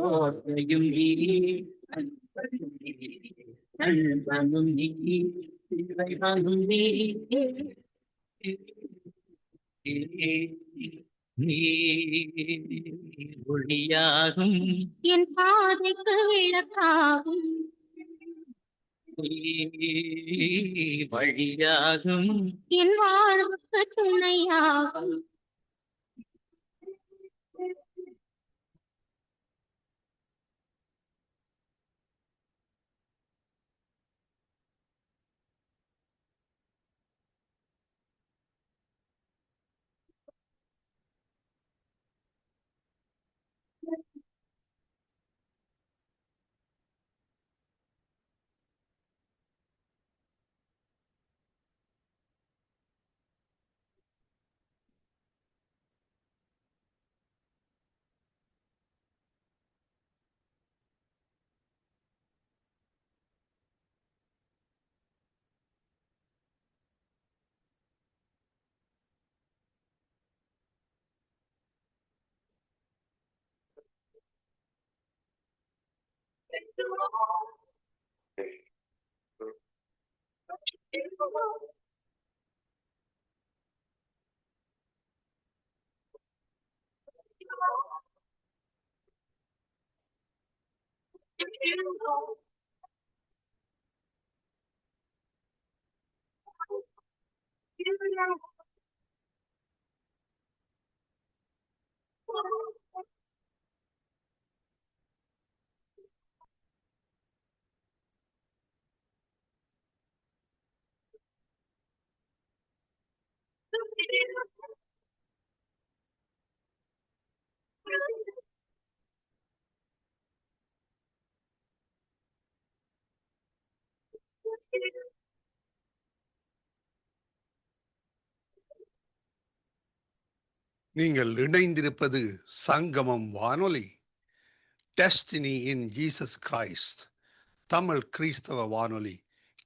ஓசையும் நீ, அன்பனும் நீ, நண்பனும் நீ, இறைவனும் நீ, நீ ஒளியாகும் என் பாதைக்கு விளக்காகும் நீ வழியாகும் என் வாழ்வுக்கு துணையாகும். நீங்கள் இணைந்திருப்பது சங்கமம் வானொலி, destiny in Jesus Christ, Tamil கிறிஸ்தவ வானொலி,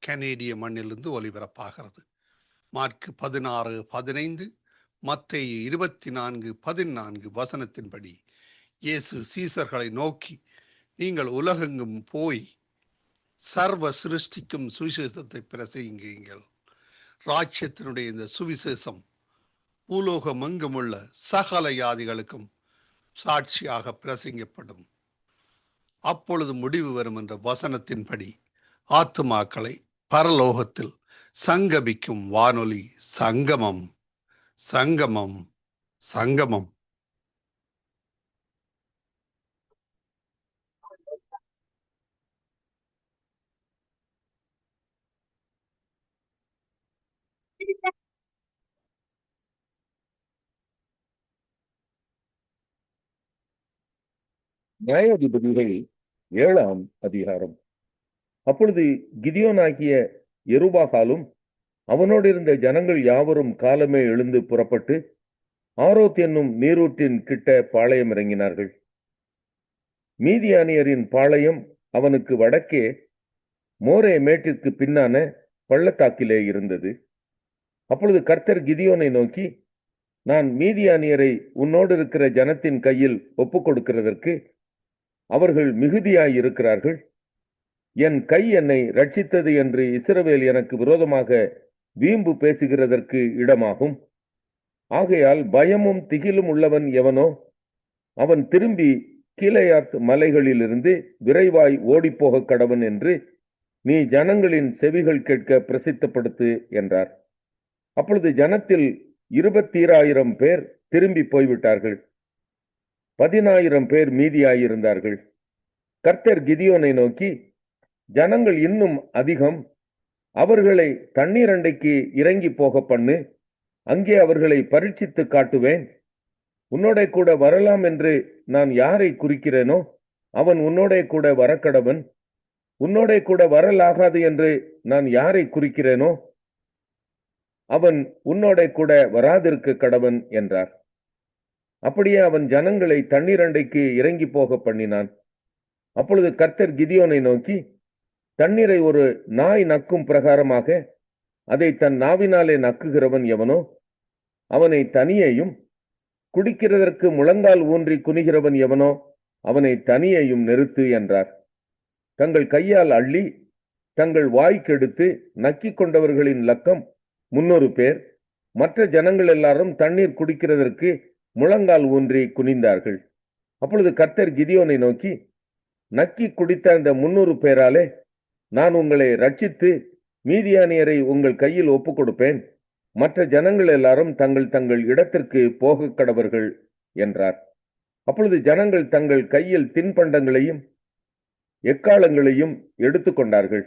கனேடிய மண்ணிலிருந்து ஒலிபரப்பாகிறது. மார்க் 16:15, மத்தேயு 24:14 வசனத்தின்படி இயேசு சீசர்களை நோக்கி, நீங்கள் உலகெங்கும் போய் சர்வ சிருஷ்டிக்கும் சுவிசேஷத்தை பிரசங்கியுங்கள். ராஜ்யத்தினுடைய இந்த சுவிசேஷம் பூலோகம் எங்குமுள்ள சகல யாதிகளுக்கும் சாட்சியாக பிரசங்கப்படும். அப்பொழுது முடிவு வரும் என்ற வசனத்தின்படி ஆத்துமாக்களை பரலோகத்தில் சங்கமிக்கும் வானொலி சங்கமம், சங்கமம், சங்கமம். நியாயாதிபதிகள் 7ஆம் அதிகாரம். அப்பொழுது கிதியோனாகிய யெருபாகாலும் அவனோடு இருந்த ஜனங்கள் யாவரும் காலமே எழுந்து புறப்பட்டு ஆரோத் என்னும் நீரூற்றின் கிட்ட பாளையம் இறங்கினார்கள். மீதியானியரின் பாளையம் அவனுக்கு வடக்கே மோரே மேட்டிற்கு பின்னான பள்ளத்தாக்கிலே இருந்தது. அப்பொழுது கர்த்தர் கிதியோனை நோக்கி, நான் மீதியானியரை உன்னோடு இருக்கிற ஜனத்தின் கையில் ஒப்புக் கொடுக்கிறதற்கு அவர்கள் மிகுதியாய் இருக்கிறார்கள். என் கை என்னை ரட்சித்தது என்று இஸ்ரவேல் எனக்கு விரோதமாக வீம்பு பேசுகிறதற்கு இடமாகும். ஆகையால் பயமும் திகிலும் உள்ளவன் எவனோ அவன் திரும்பி கீலேயாத் மலைகளிலிருந்து விரைவாய் ஓடிப்போக கடவன் என்று நீ ஜனங்களின் செவிகள் கேட்க பிரசித்தப்படுத்து என்றார். அப்பொழுது ஜனத்தில் 20,000 பேர் திரும்பி போய்விட்டார்கள். 10,000 பேர் மீதியாயிருந்தார்கள். கர்த்தர் கிதியோனை நோக்கி, ஜனங்கள் இன்னும் அதிகம், அவர்களை தண்ணீர் அண்டைக்கு இறங்கி போக பண்ணு, அங்கே அவர்களை பரீட்சித்து காட்டுவேன். உன்னோட கூட வரலாம் என்று நான் யாரை குறிக்கிறேனோ அவன் உன்னோட கூட வரக்கடவன். உன்னோட கூட வரலாகாது என்று நான் யாரை குறிக்கிறேனோ அவன் உன்னோட கூட வராதிருக்க கடவன் என்றார். அப்படியே அவன் ஜனங்களை தண்ணீர் அண்டைக்கு இறங்கி போக பண்ணினான். அப்பொழுது கர்த்தர் கிதியோனை நோக்கி, தண்ணீரை ஒரு நாய் நக்கும் பிரகாரமாக அதை தன் நாவினாலே நக்குகிறவன் எவனோ அவனை தனியேயும் குடிக்கிறதற்கு முழங்கால் ஊன்றி குனிகிறவன் எவனோ அவனை தனியையும் நிறுத்து என்றார். தங்கள் கையால் அள்ளி தங்கள் வாய்க்கெடுத்து நக்கிக் கொண்டவர்களின் லக்கம் 300 பேர். மற்ற ஜனங்கள் எல்லாரும் தண்ணீர் குடிக்கிறதற்கு முழங்கால் ஊன்றி குனிந்தார்கள். அப்பொழுது கர்த்தர் கிதியோனை நோக்கி, நக்கி குடித்த அந்த 300 பேராலே நான் உங்களை ரட்சித்து மீதியானியரை உங்கள் கையில் ஒப்புக் கொடுப்பேன். மற்ற ஜனங்கள் எல்லாரும் தங்கள் தங்கள் இடத்திற்கு போக கடவர்கள் என்றார். அப்பொழுது ஜனங்கள் தங்கள் கையில் தின்பண்டங்களையும் எக்காலங்களையும் எடுத்துக்கொண்டார்கள்.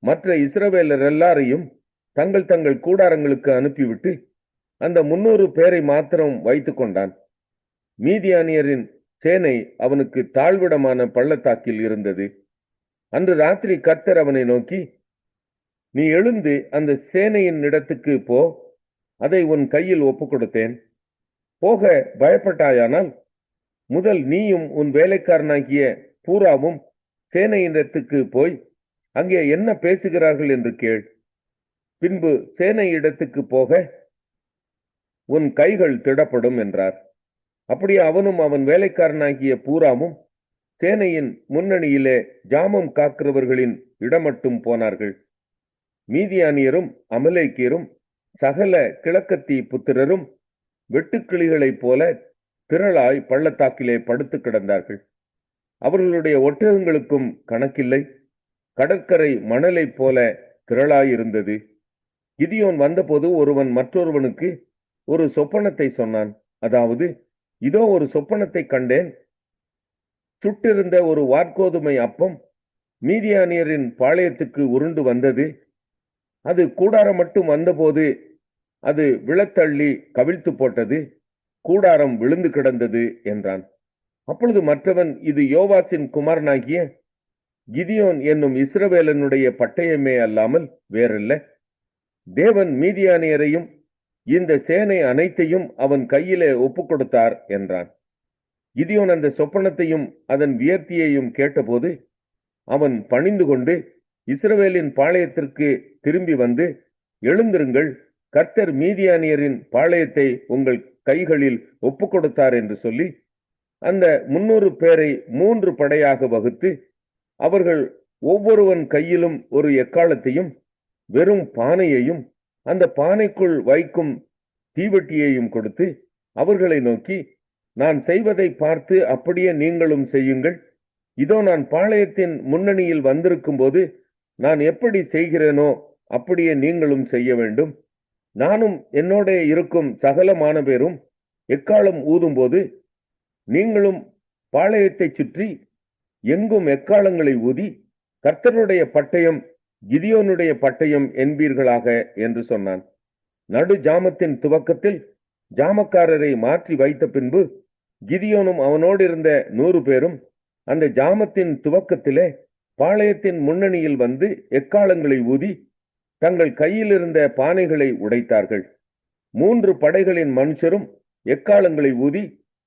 மற்ற இஸ்ரவேலர் எல்லாரையும் தங்கள் தங்கள் கூடாரங்களுக்கு அனுப்பிவிட்டு அந்த 300 பேரை மாத்திரம் வைத்து கொண்டான். மீதியானியரின் சேனை அவனுக்கு தாழ்விடமான பள்ளத்தாக்கில் இருந்தது. அன்று ராத்திரி கர்த்தர் அவனை நோக்கி, நீ எழுந்து அந்த சேனையின் இடத்துக்கு போ, அதை உன் கையில் ஒப்புக் கொடுத்தேன். போக பயப்பட்டாயானால் முதல் நீயும் உன் வேலைக்காரனாகிய பூராவும் சேனையிடத்துக்கு போய் அங்கே என்ன பேசுகிறார்கள் என்று கேள். பின்பு சேனை இடத்துக்கு போக உன் கைகள் திடப்படும் என்றார். அப்படியே அவனும் அவன் வேலைக்காரனாகிய பூராமும் சேனையின் முன்னணியிலே ஜாமம் காக்கிறவர்களின் இடமட்டும் போனார்கள். மீதியானியரும் அமலேக்கியரும் சகல கிழக்கத்தி புத்திரரும் வெட்டுக்கிளிகளைப் போல திரளாய் பள்ளத்தாக்கிலே படுத்து கிடந்தார்கள். அவர்களுடைய ஒட்டகங்களுக்கும் கணக்கில்லை. கடற்கரை மணலைப் போல திரளாயிருந்தது. கிதியோன் வந்தபோது ஒருவன் மற்றொருவனுக்கு ஒரு சொப்பனத்தை சொன்னான். அதாவது, இதோ ஒரு சொப்பனத்தை கண்டேன். சுட்டிருந்த ஒரு வாற்கோதுமை அப்பம் மீதியானியரின் பாளையத்துக்கு உருண்டு வந்தது. அது கூடாரம் மட்டும் வந்தபோது அது விழத்தள்ளி கவிழ்த்து போட்டது. கூடாரம் விழுந்து கிடந்தது என்றான். அப்பொழுது மற்றவன், இது யோவாசின் குமாரனாகிய கிதியோன் என்னும் இஸ்ரவேலனுடைய பட்டயமே அல்லாமல் வேறல்ல. தேவன் மீதியானியரையும் இந்த சேனை அனைத்தையும் அவன் கையிலே ஒப்புக் கொடுத்தார் என்றான். கிதியோன் அந்த சொப்பனத்தையும் அதன் வியர்த்தியையும் கேட்டபோது அவன் பணிந்து கொண்டு இஸ்ரவேலின் பாளையத்திற்கு திரும்பி வந்து, எழுந்திருங்கள், கர்த்தர் மீதியானியரின் பாளையத்தை உங்கள் கைகளில் ஒப்புக் கொடுத்தார் என்று சொல்லி அந்த 300 பேரை 3 படையாக வகுத்து அவர்கள் ஒவ்வொருவன் கையிலும் ஒரு எக்காலத்தையும் வெறும் பானையையும் அந்த பானைக்குள் வைக்கும் தீவெட்டியையும் கொடுத்து அவர்களை நோக்கி, நான் செய்வதை பார்த்து அப்படியே நீங்களும் செய்யுங்கள். இதோ நான் பாளையத்தின் முன்னணியில் வந்திருக்கும் போது நான் எப்படி செய்கிறேனோ அப்படியே நீங்களும் செய்ய வேண்டும். நானும் என்னோட இருக்கும் சகலமான பேரும் எக்காலம் ஊதும்போது நீங்களும் பாளையத்தை சுற்றி எங்கும் எக்காலங்களை ஊதி கர்த்தருடைய பட்டயம் கிதியோனுடைய பட்டயம் என்பீர்களாக என்று சொன்னான். நடு ஜாமத்தின் துவக்கத்தில் ஜாமக்காரரை மாற்றி வைத்த பின்பு கிதியோனும் அவனோடு இருந்த 100 பேரும் அந்த ஜாமத்தின் துவக்கத்திலே பாளையத்தின் முன்னணியில் வந்து எக்காலங்களை ஊதி தங்கள் கையில் இருந்த பானைகளை உடைத்தார்கள். 3 படைகளின் மனுஷரும் எக்காலங்களை ஊதி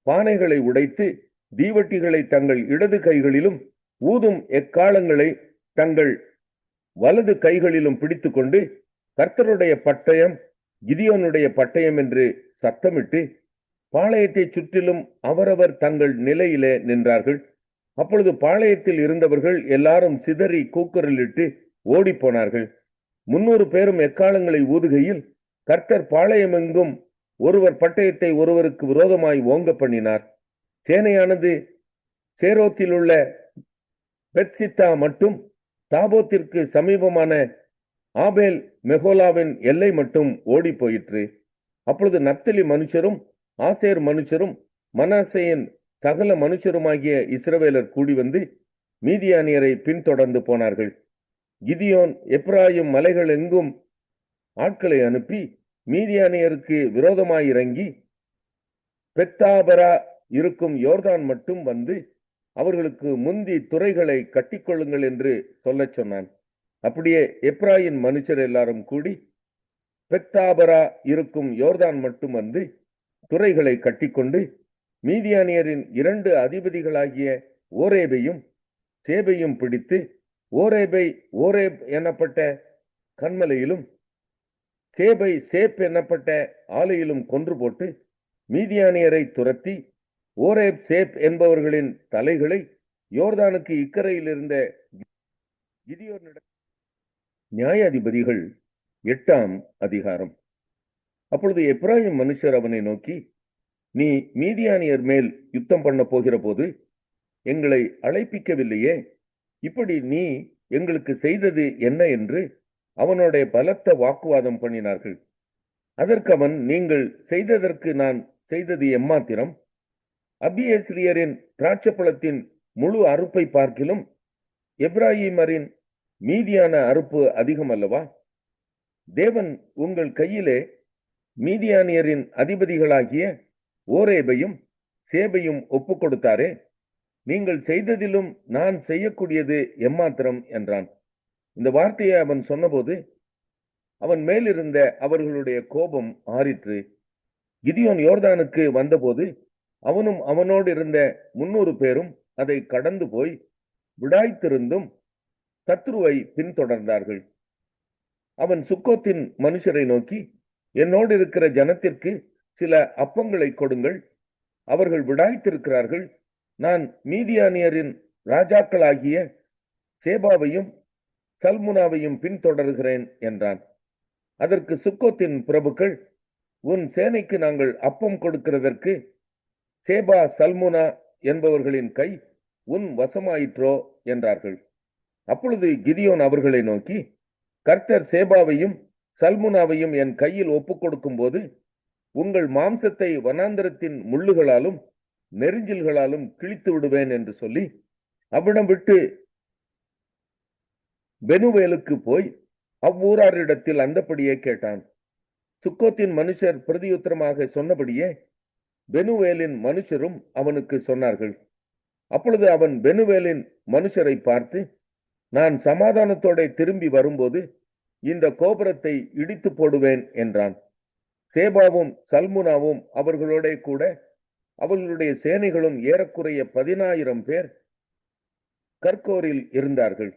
பானைகளை உடைத்து தீவட்டிகளை தங்கள் இடது கைகளிலும் ஊதும் எக்காலங்களை தங்கள் வலது கைகளிலும் பிடித்து கொண்டு கர்த்தருடைய பட்டயம் கிதியோனுடைய பட்டயம் என்று சத்தமிட்டு பாளையத்தை சுற்றிலும் அவரவர் தங்கள் நிலையிலே நின்றார்கள். அப்பொழுது பாளையத்தில் இருந்தவர்கள் எல்லாரும் சிதறி கூக்குரலிட்டு ஓடி போனார்கள். 300 பேரும் எக்காலங்களை ஊதுகையில் கர்த்தர் பாளையமெங்கும் ஒருவர் பட்டயத்தை ஒருவருக்கு விரோதமாய் ஓங்க பண்ணினார். சேனையானது சேரோத்தில் உள்ள பெத்சித்தா மட்டும் தாபோத்திற்கு சமீபமான ஆபேல் மெகோலாவின் எல்லை மட்டும் ஓடி போயிற்று. அப்பொழுது நப்தலி மனுஷரும் ஆசேர் மனுஷரும் மனாசேயின் சகல மனுஷருமாகிய இஸ்ரவேலர் கூடி வந்து மீதியானியரை பின்தொடர்ந்து போனார்கள். கிதியோன் எப்ராயிம் மலைகள் எங்கும் ஆட்களை அனுப்பி மீதியானியருக்கு விரோதமாய் இறங்கி பெத்தாபரா இருக்கும் யோர்தான் மட்டும் வந்து அவர்களுக்கு முந்தி துறைகளை கட்டிக்கொள்ளுங்கள் என்று சொல்லச் சொன்னான். அப்படியே எப்ராயின் மனுஷர் எல்லாரும் கூடி பெத்தாபரா இருக்கும் யோர்தான் மட்டும் வந்து துறைகளை கட்டிக்கொண்டு மீதியானியரின் 2 அதிபதிகளாகிய ஓரேபையும் சேபையும் பிடித்து ஓரேபை ஓரேப் எனப்பட்ட கண்மலையிலும் சேபை சேப் எனப்பட்ட ஆலையிலும் கொன்று போட்டு மீதியானியரை துரத்தி ஓரேப் சேப் என்பவர்களின் தலைகளை யோர்தானுக்கு இக்கரையில் இருந்த கிதியோனிடம். நியாயாதிபதிகள் 8ஆம் அதிகாரம். அப்பொழுது எப்பிராயிம் மனுஷர் அவனை நோக்கி, நீ மீதியானியர் மேல் யுத்தம் பண்ண போகிற போது எங்களை அழைப்பிக்கவில்லையே, இப்படி நீ எங்களுக்கு செய்தது என்ன என்று அவனுடைய பலத்த வாக்குவாதம் பண்ணினார்கள். அதற்கு அவன், நீங்கள் செய்ததற்கு நான் செய்தது எம்மாத்திரம்? அபியேஸ்ரியரின் திராட்சப்பழத்தின் முழு அறுப்பை பார்க்கிலும் எப்ராஹிமரின் மீதியான அறுப்பு அதிகம் அல்லவா? தேவன் உங்கள் கையிலே மீதியானியரின் அதிபதிகளாகிய ஓரேபையும் சேபையும் ஒப்பு கொடுத்தாரே, நீங்கள் செய்ததிலும் நான் செய்யக்கூடியது எம்மாத்திரம் என்றான். இந்த வார்த்தையை அவன் சொன்னபோது அவன் மேலிருந்த அவர்களுடைய கோபம் ஆறிற்று. கிதியோன் யோர்தானுக்கு வந்தபோது அவனும் அவனோடு இருந்த 300 பேரும் அதை கடந்து போய் விடாய்த்திருந்தும் சத்ருவை பின்தொடர்ந்தார்கள். அவன் சுக்கோத்தின் மனுஷரை நோக்கி, என்னோடு இருக்கிற ஜனத்திற்கு சில அப்பங்களை கொடுங்கள், அவர்கள் விடாய்த்திருக்கிறார்கள். நான் மீதியானியரின் ராஜாக்களாகிய சேபாவையும் சல்முனாவையும் பின்தொடர்கிறேன் என்றான். அதற்கு சுக்கோத்தின் பிரபுக்கள், உன் சேனைக்கு நாங்கள் அப்பம் கொடுக்கிறதற்கு சேபா சல்முனா என்பவர்களின் கை உன் வசமாயிற்றோ என்றார்கள். அப்பொழுது கிதியோன் அவர்களை நோக்கி, கர்த்தர் சேபாவையும் சல்முனாவையும் என் கையில் ஒப்புக் கொடுக்கும் போது உங்கள் மாம்சத்தை வனாந்தரத்தின் முள்ளுகளாலும் நெரிஞ்சில்களாலும் கிழித்து விடுவேன் என்று சொல்லி அவ்விடம் விட்டு பெனுவேலுக்கு போய் அவ்வூராரிடத்தில் அந்தபடியே கேட்டான். சுக்கோத்தின் மனுஷர் பிரதியுத்தரமாக சொன்னபடியே பெனுவேலின் மனுஷரும் அவனுக்கு சொன்னார்கள். அப்பொழுது அவன் பெனுவேலின் மனுஷரை பார்த்து, நான் சமாதானத்தோட திரும்பி வரும்போது இந்த கோபுரத்தை இடித்து போடுவேன் என்றான். சேபாவும் சல்முனாவும் அவர்களோட கூட அவர்களுடைய சேனைகளும் ஏறக்குறைய 10,000 பேர் கர்கோரில் இருந்தார்கள்.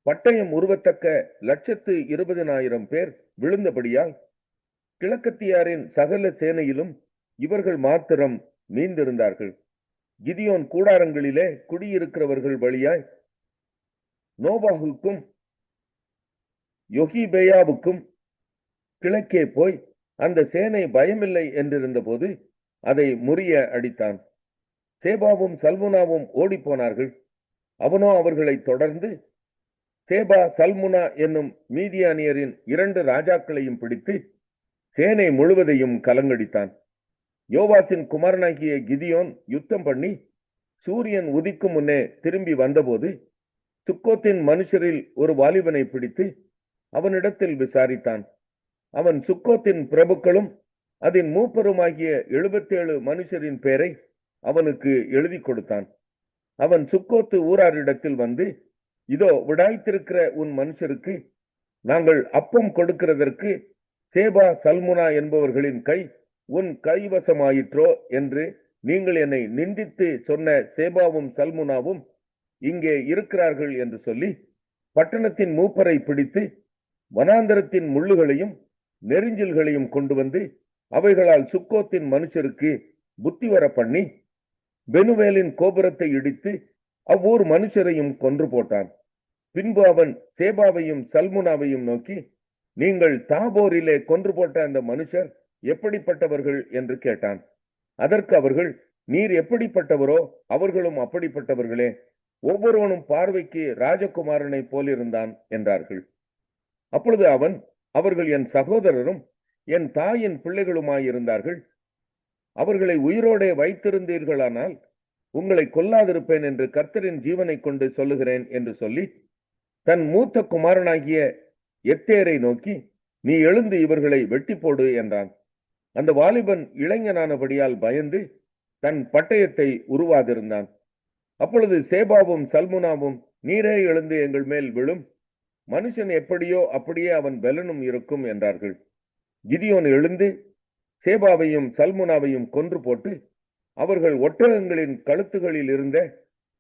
பட்டயம் உருவத்தக்க 120,000 பேர் விழுந்தபடியால் கிழக்கத்தியாரின் சகல சேனையிலும் இவர்கள் மாத்திரம் மீந்திருந்தார்கள். கிதியோன் கூடாரங்களிலே குடியிருக்கிறவர்கள் வழியாய் நோபாகுக்கும் யொகிபேயாவுக்கும் கிழக்கே போய் அந்த சேனை பயமில்லை என்றிருந்த போது அதை முறிய அடித்தான். சேபாவும் சல்முனாவும் ஓடிப்போனார்கள். அவனோ அவர்களை தொடர்ந்து சேபா சல்முனா என்னும் மீதியானியரின் 2 ராஜாக்களையும் பிடித்து சேனை முழுவதையும் கலங்கடித்தான். யோவாசின் குமாரனாகிய கிதியோன் யுத்தம் பண்ணி சூரியன் உதிக்கும் முன்னே திரும்பி வந்தபோது சுக்கோத்தின் மனுஷரில் ஒரு வாலிபனை பிடித்து அவனிடத்தில் விசாரித்தான். அவன் சுக்கோத்தின் பிரபுக்களும் அதன் மூப்பருமாகிய 77 மனுஷரின் பேரை அவனுக்கு எழுதி கொடுத்தான். அவன் சுக்கோத்து ஊராரிடத்தில் வந்து, இதோ விடாய்த்திருக்கிற உன் மனுஷருக்கு நாங்கள் அப்பம் கொடுக்கிறதற்கு சேபா சல்முனா என்பவர்களின் கை உன் கைவசமாயிற்றோ என்று நீங்கள் என்னை நிந்தித்து சொன்ன சேபாவும் சல்முனாவும் இங்கே இருக்கிறார்கள் என்று சொல்லி பட்டணத்தின் மூப்பரை பிடித்து வனாந்தரத்தின் முள்ளுகளையும் நெரிஞ்சில்களையும் கொண்டு வந்து அவைகளால் சுக்கோத்தின் மனுஷருக்கு புத்தி வர பண்ணி பெனுவேலின் கோபுரத்தை இடித்து அவ்வூர் மனுஷரையும் கொன்று போட்டான். பின்பு அவன் சேபாவையும் சல்முனாவையும் நோக்கி, நீங்கள் தாபோரிலே கொன்று போட்ட அந்த மனுஷர் எப்படிப்பட்டவர்கள் என்று கேட்டான். அதற்கு அவர்கள், நீர் எப்படிப்பட்டவரோ அவர்களும் அப்படிப்பட்டவர்களே, ஒவ்வொருவனும் பார்வைக்கு ராஜகுமாரனை போலிருந்தான் என்றார்கள். அப்பொழுது அவன், அவர்கள் என் சகோதரரும் என் தாயின் பிள்ளைகளுமாயிருந்தார்கள், அவர்களை உயிரோடே வைத்திருந்தீர்களானால் உங்களை கொல்லாதிருப்பேன் என்று கர்த்தரின் ஜீவனை கொண்டு சொல்லுகிறேன் என்று சொல்லி தன் மூத்த குமாரனாகிய எத்தேரை நோக்கி, நீ எழுந்து இவர்களை வெட்டி போடு என்றான். அந்த வாலிபன் இளைஞனானபடியால் பயந்து தன் பட்டயத்தை உருவாதிருந்தான். அப்பொழுது சேபாவும் சல்முனாவும், நீரே எழுந்து எங்கள் மேல் விழும், மனுஷன் எப்படியோ அப்படியே அவன் பலனும் இருக்கும் என்றார்கள். கிதியோன் எழுந்து சேபாவையும் சல்முனாவையும் கொன்று போட்டு அவர்கள் ஒட்டகங்களின் கழுத்துகளில் இருந்த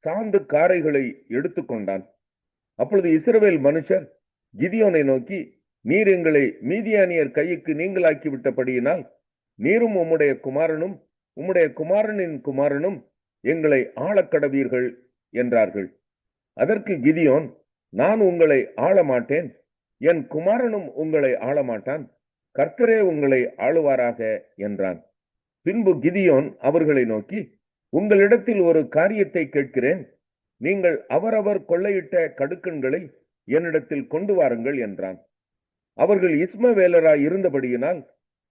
சாந்து காரைகளை எடுத்துக்கொண்டான். அப்பொழுது இஸ்ரவேல் மனுஷர் கிதியோனை நோக்கி, நீர் எங்களை மீதியானியர் கைக்கு நீங்களாக்கி விட்டபடியினால் நீரும் உம்முடைய குமாரனும் உம்முடைய குமாரனின் குமாரனும் எங்களை ஆளக்கடவீர்கள் என்றார்கள். அதற்கு கிதியோன், நான் உங்களை ஆளமாட்டேன், என் குமாரனும் உங்களை ஆளமாட்டான், கர்த்தரே உங்களை ஆளுவாராக என்றான். பின்பு கிதியோன் அவர்களை நோக்கி, உங்களிடத்தில் ஒரு காரியத்தை கேட்கிறேன், நீங்கள் அவரவர் கொள்ளையிட்ட கடுக்கன்களை என்னிடத்தில் கொண்டு வாருங்கள் என்றான். அவர்கள் இஸ்மவேலராய் இருந்தபடியினால்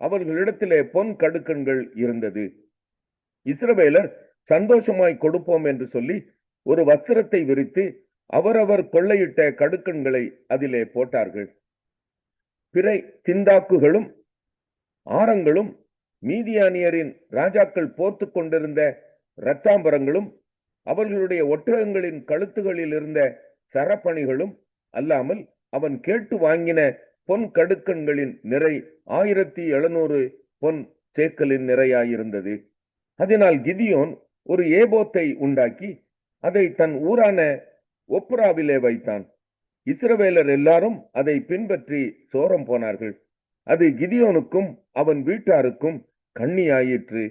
அவர்களிடத்திலே பொன் கடுக்கன்கள் இருந்தது. இஸ்ரவேலர் சந்தோஷமாய் கொடுப்போம் என்று சொல்லி ஒரு வஸ்திரத்தை விரித்து அவரவர் கொள்ளையிட்ட கடுக்கன்களை அதிலே போட்டார்கள். பிறை திந்தாக்குகளும் ஆரங்களும் மீதியானியரின் ராஜாக்கள் போர்த்து கொண்டிருந்த இரத்தாம்பரங்களும் அவர்களுடைய ஒட்டகங்களின் கழுத்துகளில் இருந்த சரப்பணிகளும் அல்லாமல் அவன் கேட்டு வாங்கின பொன் கடுக்கன்களின் நிறை 1700 பொன் சேக்கலின் நிறையாயிருந்தது. அதனால் கிதியோன் ஒரு ஏபோத்தை உண்டாக்கி அதை தன் ஊரான ஒப்ராவிலே வைத்தான். இஸ்ரவேலர் எல்லாரும் அதை பின்பற்றி சோரம் போனார்கள். அது கிதியோனுக்கும் அவன் வீட்டாருக்கும் கண்ணியாயிற்று.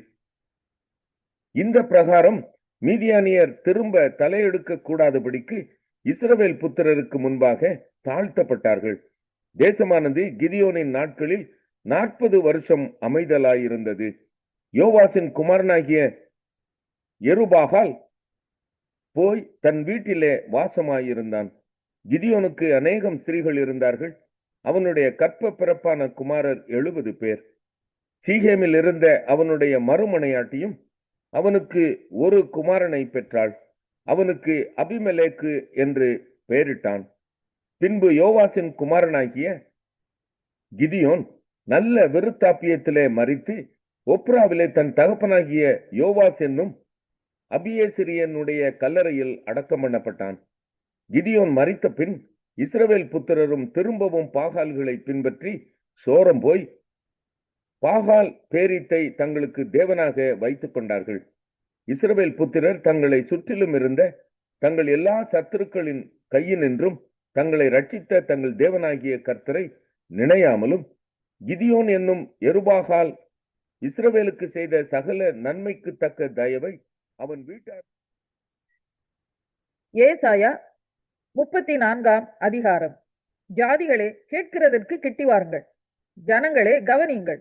இந்த பிரகாரம் மீதியானியர் திரும்ப தலையெடுக்க கூடாதபடிக்கு இஸ்ரவேல் புத்திரருக்கு முன்பாக தாழ்த்தப்பட்டார்கள். தேசமானது கிதியோனின் நாட்களில் 40 வருஷம் அமைதலாயிருந்தது. யோவாசின் குமாரனாகிய யெருபாகால் போய் தன் வீட்டிலே வாசமாயிருந்தான். கிதியோனுக்கு அநேகம் ஸ்திரீகள் இருந்தார்கள். அவனுடைய கற்ப பிறப்பான குமாரர் 70 பேர். சீகேமில் இருந்த அவனுடைய மறுமனையாட்டியும் அவனுக்கு ஒரு குமாரனை பெற்றாள். அவனுக்கு அபிமெலேக்கு என்று பெயரிட்டான். பின்பு யோவாசின் குமாரனாகிய கிதியோன் நல்ல விருத்தாப்பியத்திலே மரித்து ஒப்ராவிலே தன் தகப்பனாகிய யோவாஸ் என்னும் அபியேசிரியனுடைய கல்லறையில் அடக்கம் பண்ணப்பட்டான். கிதியோன் மரித்த பின் இஸ்ரவேல் புத்திரரும் திரும்பவும் பாகால்களை பின்பற்றி சோரம் போய் பாகால் பேரித்தை தங்களுக்கு தேவனாக வைத்துக் கொண்டார்கள். இஸ்ரவேல் புத்திரர் தங்களை சுற்றிலும் இருந்த தங்கள் எல்லா சத்துருக்களின் கையினின்றும் தங்களை ரட்சித்த தங்கள் தேவனாகிய கர்த்தரை நினையாமலும் கிதியோன் என்னும் யெருபாகால் இஸ்ரவேலுக்கு செய்த சகல நன்மைக்கு தக்க தயவை அவன் வீட்டார். ஏசாயா 34 அதிகாரம். ஜாதிகளே கேட்கிறதற்கு கிட்டி வாருங்கள், ஜனங்களே கவனியுங்கள்.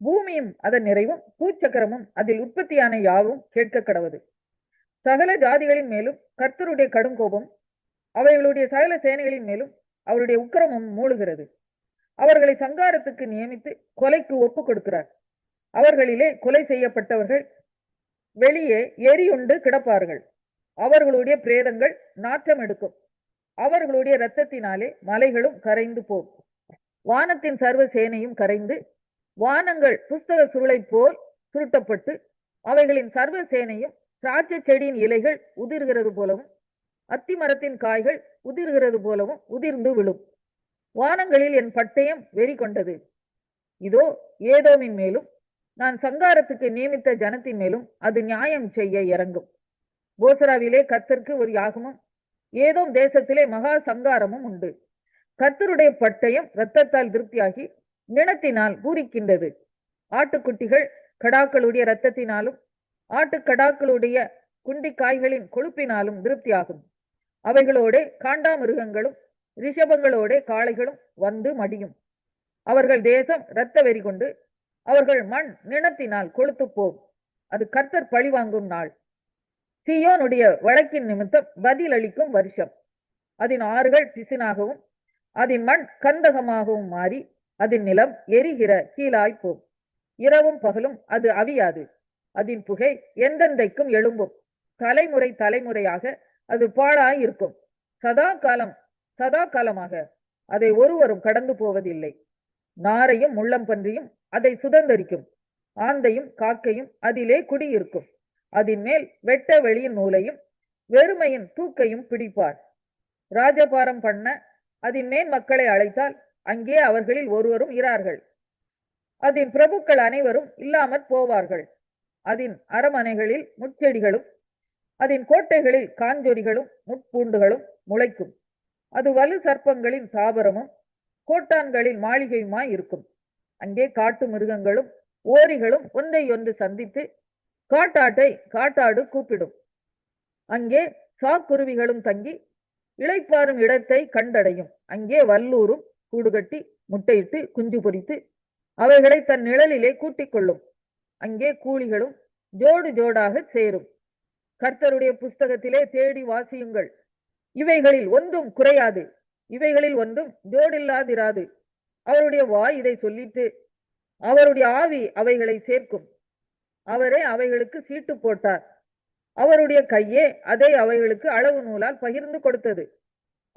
பூமியும் அதன் நிறைவும் பூச்சக்கரமும் அதில் உற்பத்தியான யாவும் கேட்க கடவது. சகல ஜாதிகளின் மேலும் கர்த்தருடைய கடுங்கோபம் அவைகளுடைய சகல சேனைகளின் மேலும் அவருடைய உக்கிரமும் மூழுகிறது. அவர்களை சங்காரத்துக்கு நியமித்து கொலைக்கு ஒப்பு கொடுக்கிறார். அவர்களிலே கொலை செய்யப்பட்டவர்கள் வெளியே எரியுண்டு கிடப்பார்கள். அவர்களுடைய பிரேதங்கள் நாற்றம் எடுக்கும். அவர்களுடைய இரத்தத்தினாலே மலைகளும் கரைந்து போம். வானத்தின் சர்வ சேனையும் கரைந்து வானங்கள் புஸ்தக சுருளை போல் சுருட்டப்பட்டு அவைகளின் சர்வ சேனையும் திராட்சை செடியின் இலைகள் உதிர்கிறது போலவும் அத்தி மரத்தின் காய்கள் உதிர்கிறது போலவும் உதிர்ந்து விழும். வானங்களில் என் பட்டயம் வெறி கொண்டது. இதோ ஏதோமின் மேலும் நான் சங்காரத்துக்கு நியமித்த ஜனத்தின் மேலும் அது நியாயம் செய்ய இறங்கும். போசராவிலே கர்த்தருக்கு ஒரு யாகமும் ஏதோம் தேசத்திலே மகா சங்காரமும் உண்டு. கர்த்தருடைய பட்டயம் இரத்தத்தால் திருப்தியாகி நிலத்தினால் பூரிக்கின்றது. ஆட்டுக்குட்டிகள் கடாக்களுடைய இரத்தத்தினாலும் ஆட்டுக்கடாக்களுடைய குண்டிக்காய்களின் கொழுப்பினாலும் திருப்தியாகும். அவைகளோட காண்டாமிருகங்களும் ரிஷபங்களோட காளைகளும் வந்து மடியும். அவர்கள் தேசம் இரத்த வெறி கொண்டு அவர்கள் மண் நிலத்தினால் கொழுத்து போம். அது கர்த்தர் பழிவாங்கும் நாள். சீயோனுடைய வழக்கின் நிமித்தம் பதிலளிக்கும் வருஷம். அதன் ஆறுகள் பிசினாகவும் அதன் மண் கந்தகமாகவும் மாறி அதன் நிலம் எரிகிற கீழாய்ப்போம். இரவும் பகலும் அது அவியாது. அதன் புகை எந்தெந்தைக்கும் எழும்பும். தலைமுறை தலைமுறையாக அது பாழாய் இருக்கும். சதா காலமாக அதை ஒருவரும் கடந்து போவதில்லை. நாரையும் முள்ளம்பன்றியும் அதை சுதந்தரிக்கும். ஆந்தையும் காக்கையும் அதிலே குடியிருக்கும். அதன் மேல் வெட்ட வெளியின் நூலையும் வெறுமையின் தூக்கையும் பிடிப்பார். ராஜபாரம் பண்ண அதன் மேல் மக்களை அழைத்தால் அங்கே அவர்களில் ஒருவரும் இரார்கள். அதன் பிரபுக்கள் அனைவரும் இல்லாமற் போவார்கள். அதன் அரமனைகளில் முட்செடிகளும் அதன் கோட்டைகளில் காஞ்சொரிகளும் முட்பூண்டுகளும் முளைக்கும். அது வலு சர்ப்பங்களின் தாபரமும் கோட்டான்களின் மாளிகையுமாய் இருக்கும். அங்கே காட்டு மிருகங்களும் ஓரிகளும் ஒன்றையொன்று சந்தித்து காட்டாட்டை காட்டாடு கூப்பிடும். அங்கே சாக்குருவிகளும் தங்கி இளைப்பாறும் இடத்தை கண்டடையும். அங்கே வல்லூரும் கூடுகட்டி முட்டையிட்டு குஞ்சு பொரித்து அவைகளை தன் நிழலிலே கூட்டிக் கொள்ளும். அங்கே கூலிகளும் ஜோடு ஜோடாக சேரும். கர்த்தருடைய புஸ்தகத்திலே தேடி வாசியுங்கள். இவைகளில் ஒன்றும் குறையாது, இவைகளில் ஒன்றும் ஜோடில்லாதிராது. அவருடைய வாய் இதை சொல்லிட்டு அவருடைய ஆவி அவைகளை சேர்க்கும். அவரே அவைகளுக்கு சீட்டு போட்டார். அவருடைய கையே அதை அவைகளுக்கு அளவு நூலால் பகிர்ந்து கொடுத்தது.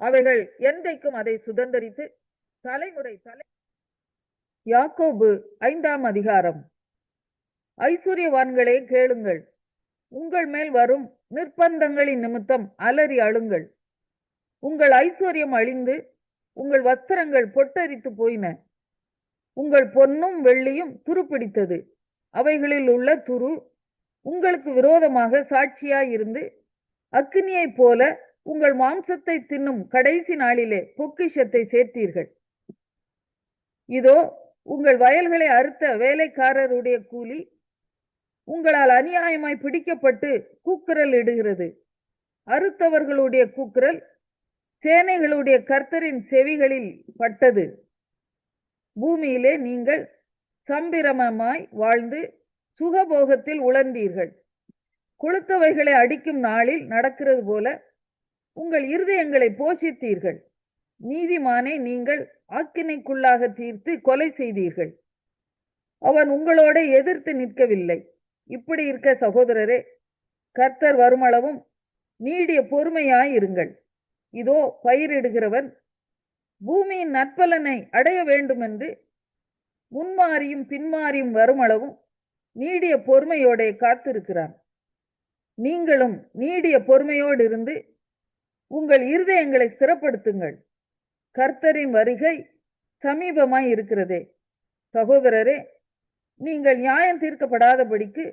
அவைகள் என்றைக்கும் அதை சுதந்தரித்து தலைமுறை யாக்கோபு 5ஆம் அதிகாரம். ஐஸ்வர்யவான்களே கேளுங்கள், உங்கள் மேல் வரும் நிர்பந்தங்களின் நிமித்தம் அலறி அழுங்கள். உங்கள் ஐஸ்வர்யம் அழிந்து உங்கள் வஸ்திரங்கள் பொட்டரித்து போயின. உங்கள் பொன்னும் வெள்ளியும் துருப்பிடித்தது. அவைகளில் உள்ள துரு உங்களுக்கு விரோதமாக சாட்சியாயிருந்து அக்கினியைப் போல உங்கள் மாம்சத்தை தின்னும் கடைசி நாளிலே பொக்கிஷத்தை சேர்த்தீர்கள். இதோ உங்கள் வயல்களை அறுத்த வேலைக்காரருடைய கூலி உங்களால் அநியாயமாய் பிடிக்கப்பட்டு கூக்குரல் இடுகிறது. அறுத்தவர்களுடைய கூக்குரல் சேனைகளுடைய கர்த்தரின் செவிகளில் பட்டது. பூமியிலே நீங்கள் சம்பிரமமாய் வாழ்ந்து சுகபோகத்தில் உழந்தீர்கள். கொளுத்தவைகளை அடிக்கும் நாளில் நடக்கிறது போல உங்கள் இருதயங்களை போஷித்தீர்கள். நீதிமானை நீங்கள் ஆக்கினைக்குள்ளாக தீர்த்து கொலை செய்தீர்கள். அவன் உங்களோட எதிர்த்து நிற்கவில்லை. இப்படி இருக்க சகோதரரே, கர்த்தர் வருமளவும் நீடிய பொறுமையாயிருங்கள். இதோ பயிரிடுகிறவன் பூமியின் நற்பலனை அடைய வேண்டும் என்று முன்மாறியும் பின்மாறியும் வருமளவும் நீடிய பொறுமையோட காத்திருக்கிறான். நீங்களும் நீடிய பொறுமையோடு இருந்து உங்கள் இருதயங்களை ஸ்திரப்படுத்துங்கள். கர்த்தரின் வருகை சமீபமாய் இருக்கிறதே. சகோதரரே, நீங்கள் நியாயம் தீர்க்கப்படாதபடிக்கு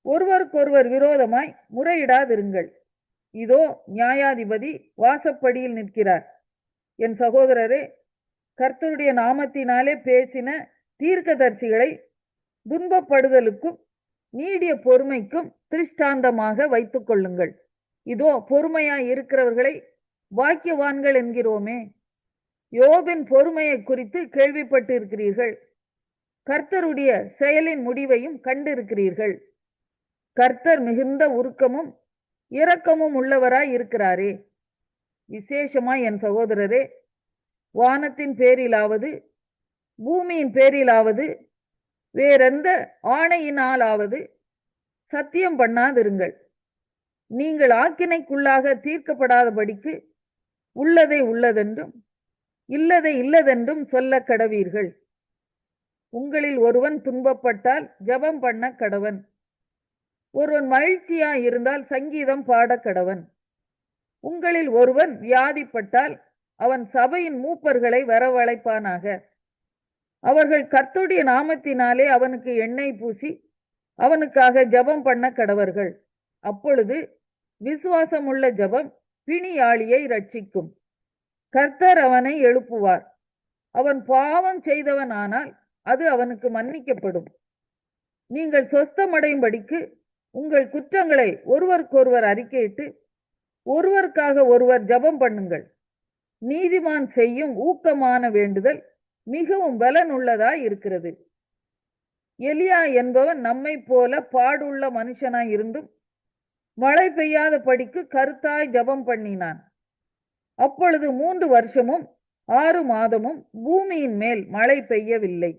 ஒருவருக்கொருவர் விரோதமாய் முறையிடாதிருங்கள். இதோ நியாயாதிபதி வாசப்படியில் நிற்கிறார். என் சகோதரரே, கர்த்தருடைய நாமத்தினாலே பேசின தீர்க்கதரிசிகளை துன்பப்படுதலுக்கும் நீடிய பொறுமைக்கும் திருஷ்டாந்தமாக வைத்துக் கொள்ளுங்கள். இதோ பொறுமையாய் இருக்கிறவர்களை பாக்கியவான்கள் என்கிறோமே. யோபின் பொறுமையை குறித்து கேள்விப்பட்டு இருக்கிறீர்கள். கர்த்தருடைய செயலின் முடிவையும் கண்டிருக்கிறீர்கள். கர்த்தர் மிகுந்த உருக்கமும் இரக்கமும் உள்ளவராய் இருக்கிறாரே. விசேஷமாய் என் சகோதரரே, வானத்தின் பேரிலாவது பூமியின் பேரிலாவது வேறெந்த ஆணையினாலாவது சத்தியம் பண்ணாதிருங்கள். நீங்கள் ஆக்கினைக்குள்ளாக தீர்க்கப்படாதபடிக்கு உள்ளதை உள்ளதென்றும் இல்லதை இல்லதென்றும் சொல்ல கடவீர்கள். உங்களில் ஒருவன் துன்பப்பட்டால் ஜெபம் பண்ண கடவன். ஒருவன் மகிழ்ச்சியாய் இருந்தால் சங்கீதம் பாட கடவன். உங்களில் ஒருவன் வியாதிப்பட்டால் அவன் சபையின் மூப்பர்களை வரவழைப்பானாக. அவர்கள் கர்த்தருடைய நாமத்தினாலே அவனுக்கு எண்ணெய் பூசி அவனுக்காக ஜெபம் பண்ண கடவர்கள். அப்பொழுது விசுவாசமுள்ள ஜெபம் பிணியாளியை ரட்சிக்கும். கர்த்தர் அவனை எழுப்புவார். அவன் பாவம் செய்தவனானால் அது அவனுக்கு மன்னிக்கப்படும். நீங்கள் சொஸ்தமடையும்படிக்கு உங்கள் குற்றங்களை ஒருவருக்கொருவர் அறிக்கையிட்டு ஒருவருக்காக ஒருவர் ஜெபம் பண்ணுங்கள். நீதிமான் செய்யும் ஊக்கமான வேண்டுதல் மிகவும் பலனுள்ளதாய் இருக்கிறது. எலியா என்பவன் நம்மை போல பாடுள்ள மனுஷனாய் இருந்தும் மழை பெய்யாத படிக்கு கருத்தாய் ஜெபம் பண்ணினான். அப்பொழுது 3 வருஷமும் 6 மாதமும் பூமியின் மேல் மழை பெய்யவில்லை.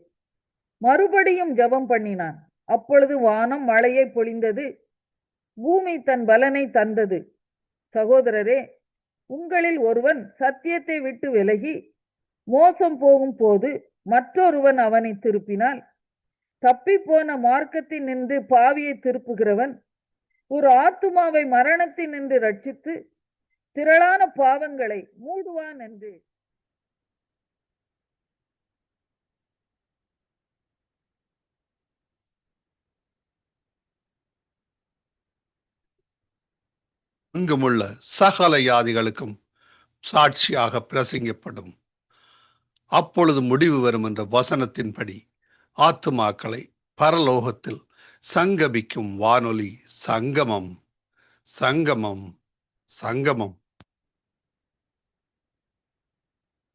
மறுபடியும் ஜெபம் பண்ணினான். அப்பொழுது வானம் மழையை பொழிந்தது, பூமி தன் பலனை தந்தது. சகோதரரே, உங்களில் ஒருவன் சத்தியத்தை விட்டு விலகி மோசம் போகும் போது மற்றொருவன் அவனை திருப்பினால், தப்பிப்போன மார்க்கத்தில் நின்று பாவியை திருப்புகிறவன் ஒரு ஆத்துமாவை மரணத்தில் நின்று ரட்சித்து திரளான பாவங்களை மூடுவான் என்று அங்குமுள்ள சகல யாதிகளுக்கும் சாட்சியாக பிரசங்கிக்கப்படும். அப்பொழுது முடிவு வரும் என்ற வசனத்தின்படி ஆத்துமாக்களை பரலோகத்தில் சங்கமிக்கும் வானொலி சங்கமம். சங்கமம். சங்கமம்.